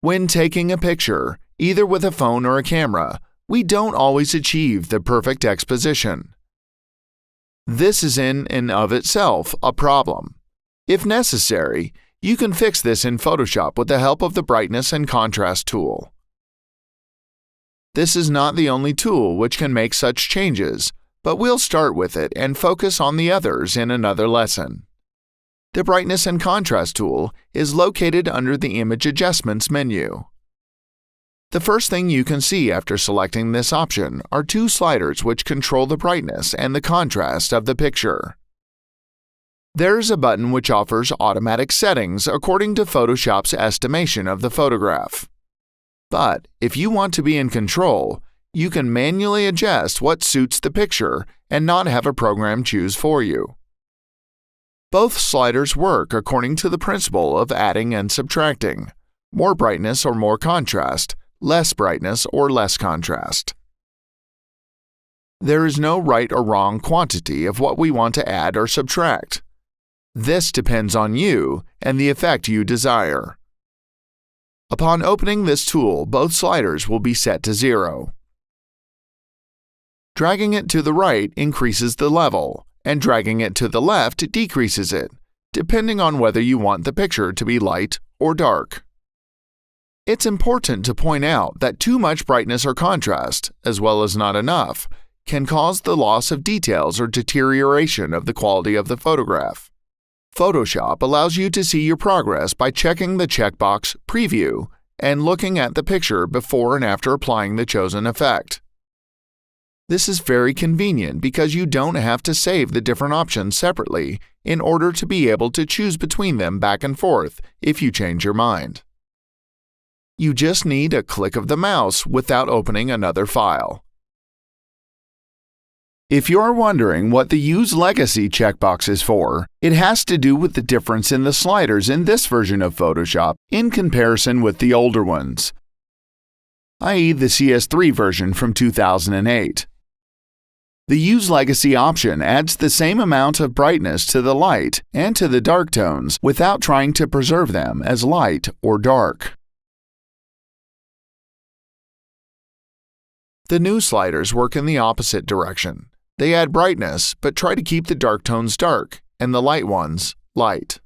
When taking a picture, either with a phone or a camera, we don't always achieve the perfect exposition. This is in and of itself a problem. If necessary, you can fix this in Photoshop with the help of the brightness and contrast tool. This is not the only tool which can make such changes, but we'll start with it and focus on the others in another lesson. The brightness and contrast tool is located under the Image Adjustments menu. The first thing you can see after selecting this option are two sliders which control the brightness and the contrast of the picture. There's a button which offers automatic settings according to Photoshop's estimation of the photograph. But if you want to be in control, you can manually adjust what suits the picture and not have a program choose for you. Both sliders work according to the principle of adding and subtracting, more brightness or more contrast, less brightness or less contrast. There is no right or wrong quantity of what we want to add or subtract. This depends on you and the effect you desire. Upon opening this tool, both sliders will be set to 0. Dragging it to the right increases the level, and dragging it to the left decreases it, depending on whether you want the picture to be light or dark. It's important to point out that too much brightness or contrast, as well as not enough, can cause the loss of details or deterioration of the quality of the photograph. Photoshop allows you to see your progress by checking the checkbox Preview and looking at the picture before and after applying the chosen effect. This is very convenient because you don't have to save the different options separately in order to be able to choose between them back and forth if you change your mind. You just need a click of the mouse without opening another file. If you're wondering what the Use Legacy checkbox is for, it has to do with the difference in the sliders in this version of Photoshop in comparison with the older ones, i.e. the CS3 version from 2008. The Use Legacy option adds the same amount of brightness to the light and to the dark tones without trying to preserve them as light or dark. The new sliders work in the opposite direction. They add brightness, but try to keep the dark tones dark and the light ones light.